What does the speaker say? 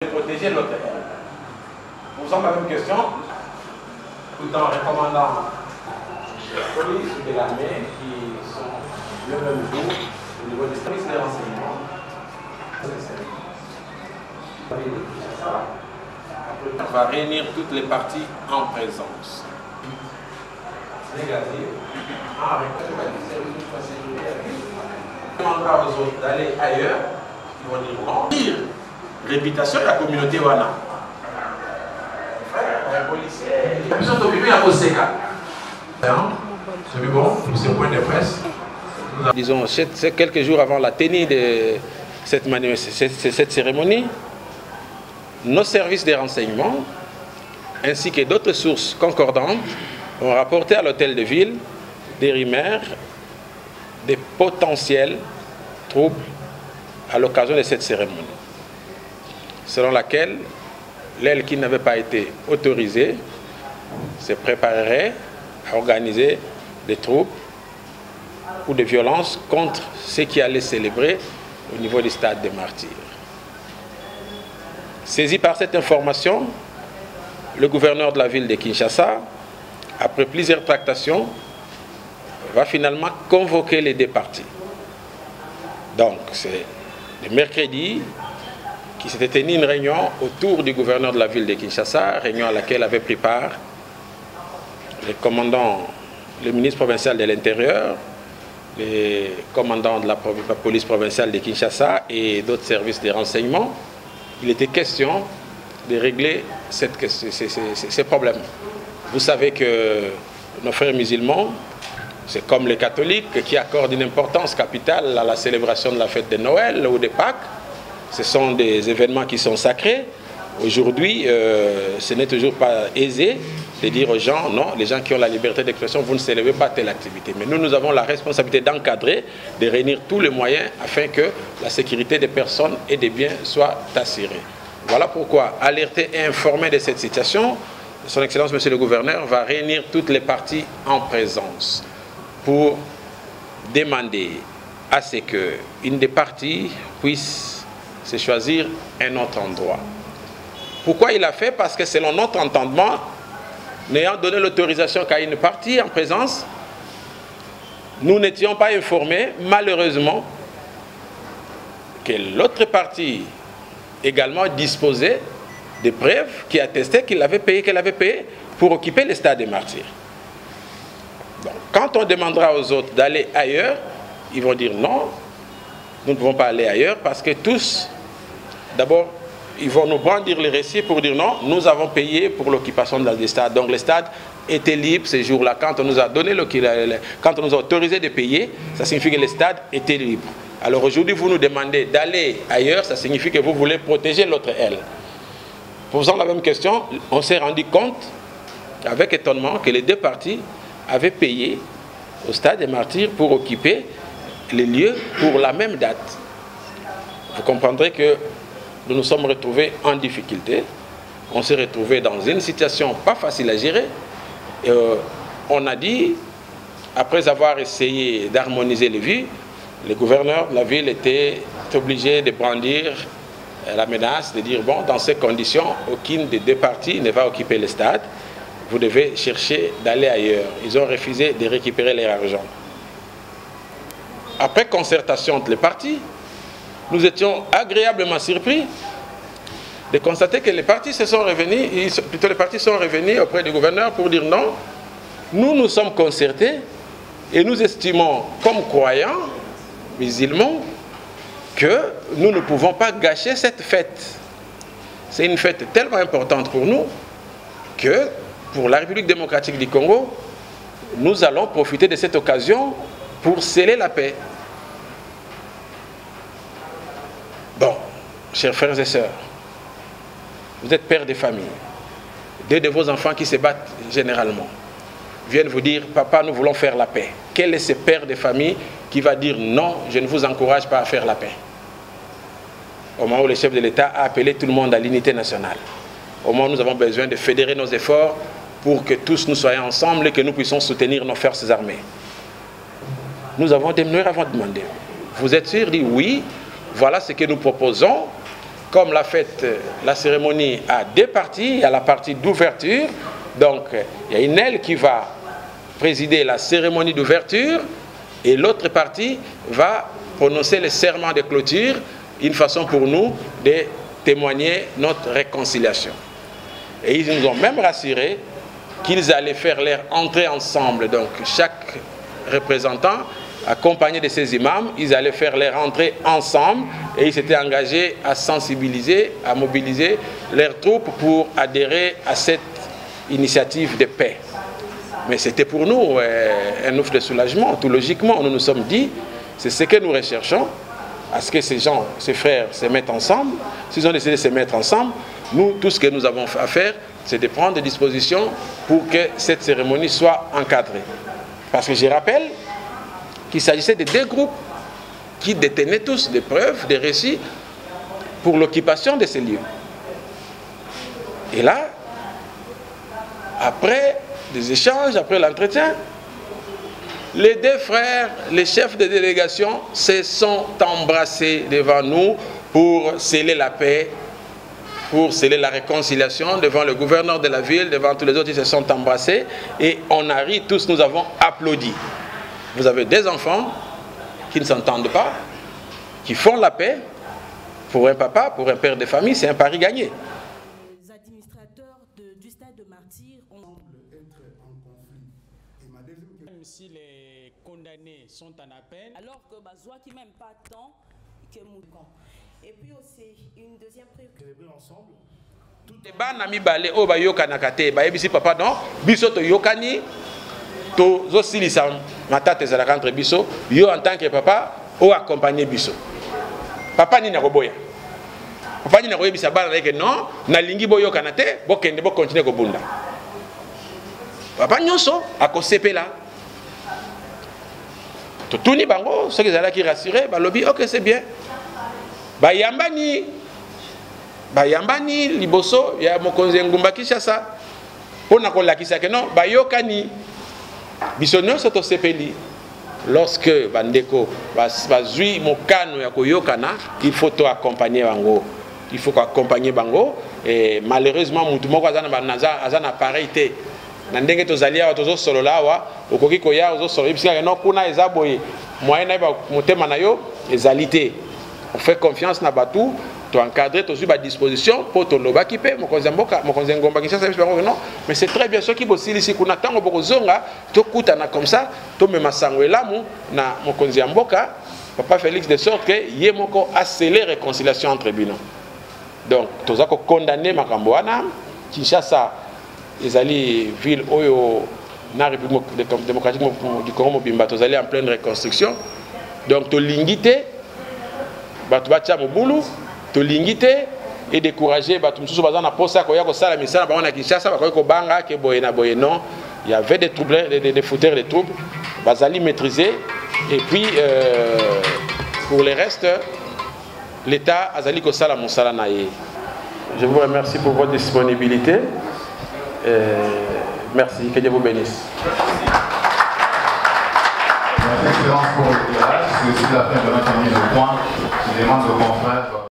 protéger l'autre. Posons la même question, tout en recommandant les polices ou de l'armée qui sont le même jour au niveau des services de renseignement. On va réunir toutes les parties en présence. Négatif. On demandera aux autres d'aller ailleurs, ils vont dire non. Dire réputation de la communauté Wana. Les policiers, ils sont occupés à Oseka. C'est bon pour ce point de presse. Disons, c'est quelques jours avant la tenue de cette cérémonie, nos services de renseignement ainsi que d'autres sources concordantes ont rapporté à l'hôtel de ville des rumeurs des potentiels troubles à l'occasion de cette cérémonie, selon laquelle l'aile qui n'avait pas été autorisée se préparerait à organiser des troubles ou des violences contre ceux qui allaient célébrer au niveau du stade des Martyrs. Saisi par cette information, le gouverneur de la ville de Kinshasa, après plusieurs tractations, va finalement convoquer les deux parties. Donc, c'est le mercredi qui s'était tenu une réunion autour du gouverneur de la ville de Kinshasa, réunion à laquelle avaient pris part les commandants, le ministre provincial de l'Intérieur, les commandants de la police provinciale de Kinshasa et d'autres services de renseignement. Il était question de régler ces problèmes. Vous savez que nos frères musulmans, c'est comme les catholiques qui accordent une importance capitale à la célébration de la fête de Noël ou de Pâques. Ce sont des événements qui sont sacrés. Aujourd'hui, ce n'est toujours pas aisé de dire aux gens, non, les gens qui ont la liberté d'expression, vous ne célébrez pas telle activité. Mais nous avons la responsabilité d'encadrer, de réunir tous les moyens afin que la sécurité des personnes et des biens soit assurée. Voilà pourquoi, alerté et informé de cette situation, Son Excellence, Monsieur le Gouverneur, va réunir toutes les parties en présence pour demander à ce qu'une des parties puisse se choisir un autre endroit. Pourquoi il l'a fait? Parce que selon notre entendement, n'ayant donné l'autorisation qu'à une partie en présence, nous n'étions pas informés, malheureusement, que l'autre partie également disposait de preuves qui attestaient qu'elle avait payé pour occuper le stade des Martyrs. Donc, quand on demandera aux autres d'aller ailleurs, ils vont dire non, nous ne pouvons pas aller ailleurs parce que tous, d'abord, ils vont nous brandir les récits pour dire non, nous avons payé pour l'occupation du stade. Donc le stade était libre ces jours-là. Quand on nous a donné quand on nous a autorisé de payer, ça signifie que le stade était libre. Alors aujourd'hui, vous nous demandez d'aller ailleurs, ça signifie que vous voulez protéger l'autre aile. Posant la même question, on s'est rendu compte, avec étonnement, que les deux parties avaient payé au stade des Martyrs pour occuper les lieux pour la même date. Vous comprendrez que nous nous sommes retrouvés en difficulté. On s'est retrouvés dans une situation pas facile à gérer. Et on a dit, après avoir essayé d'harmoniser les vues, le gouverneur de la ville était obligé de brandir la menace, de dire, bon, dans ces conditions, aucune des deux parties ne va occuper le stade. Vous devez chercher d'aller ailleurs. Ils ont refusé de récupérer leur argent. Après concertation entre les parties, nous étions agréablement surpris de constater que les partis sont revenus auprès du gouverneur pour dire non, nous sommes concertés et nous estimons comme croyants musulmans que nous ne pouvons pas gâcher cette fête. C'est une fête tellement importante pour nous que pour la République démocratique du Congo, nous allons profiter de cette occasion pour sceller la paix. Bon, chers frères et sœurs, vous êtes pères de famille. Deux de vos enfants qui se battent généralement viennent vous dire, papa, nous voulons faire la paix. Quel est ce père de famille qui va dire non, je ne vous encourage pas à faire la paix? Au moment où le chef de l'État a appelé tout le monde à l'unité nationale. Au moment où nous avons besoin de fédérer nos efforts pour que tous nous soyons ensemble et que nous puissions soutenir nos forces armées. Nous avons demander. Vous êtes sûr? Dit oui, voilà ce que nous proposons. comme la cérémonie a deux parties, il y a la partie d'ouverture, donc il y a une aile qui va présider la cérémonie d'ouverture et l'autre partie va prononcer le serment de clôture, une façon pour nous de témoigner notre réconciliation. Et ils nous ont même rassuré qu'ils allaient faire leur entrée ensemble, donc chaque représentant accompagné de ces imams, ils allaient faire leur entrée ensemble et ils s'étaient engagés à sensibiliser, à mobiliser leurs troupes pour adhérer à cette initiative de paix. Mais c'était pour nous un ouf de soulagement. Tout logiquement, nous nous sommes dit, c'est ce que nous recherchons, à ce que ces gens, ces frères se mettent ensemble. S'ils ont décidé de se mettre ensemble, nous, tout ce que nous avons à faire, c'est de prendre des dispositions pour que cette cérémonie soit encadrée. Parce que je rappelle qu'il s'agissait de deux groupes qui détenaient tous des preuves, des récits pour l'occupation de ces lieux. Et là, après des échanges, après l'entretien, les deux frères, les chefs de délégation, se sont embrassés devant nous pour sceller la paix, pour sceller la réconciliation devant le gouverneur de la ville, devant tous les autres, ils se sont embrassés et on a ri, tous nous avons applaudi. Vous avez des enfants qui ne s'entendent pas, qui font la paix. Pour un papa, pour un père de famille, c'est un pari gagné. Les administrateurs du stade de Martyrs ont être en conflit. Et ma deuxième question, même si les condamnés sont en appel, alors que Bazoua qui même pas tant que Moukan. Et puis aussi une deuxième préoccupation. célébrer ensemble. Bana mibale o ba yokana kate ba yebisi papa non biso to yokani to zo silisa matata ezalaka entre biso yo en tant que papa o accompagner biso papa ni na koboya papa ni na koyebisa bana que non na lingi boyokana te bokende bo continuer kobunda papa nyonso akosepela to tuni bango ceux qui ezalaki rassuré balobi ok c'est bien bayambani liboso ya mokonzi ngumba Kinshasa pona kolakisa ke non bayokani biso nyonso tosepeli lorsque bandeko bazwi mokano ya koyokana il faut to accompagner bango, il faut accompagner bango et malheureusement mutu moko azana pareil te na ndenge tozali awa tozosolola awa okoki koya ozosolola bisika non kuna eza boye moyen na ba motema na yo ezali te. On fait confiance na batu, to encadrer, to suivre à disposition pour to loba ki pe mokonzi ngomba Kinshasa non, mais c'est très bien ceux qui bossent ici kuna tango boko zonga to kutana comme ça to mema sango elamu na mokonzi mboka papa Félix de sorte que yé moko accélérer réconciliation entre bino. Donc toza ko condamner makambo wana Kinshasa ezali ville oyo na République démocratique du Congo mobimba tozali en pleine reconstruction. Donc to lingité batu batia mobulu to lingité et décourager batu mususu bazana posa ko ya ko sala misala ba na Kinshasa ba ko banga ke boye na boye non, il y avait des troubles, des fouteurs de troubles bazali maîtriser et puis pour le reste l'état azali ko sala mosala na ye. Je vous remercie pour votre disponibilité. Merci, que Dieu vous bénisse. Merci Excellence pour l'éclairage. C'est aussi la fin de notre mise au point. Je demande aux confrères.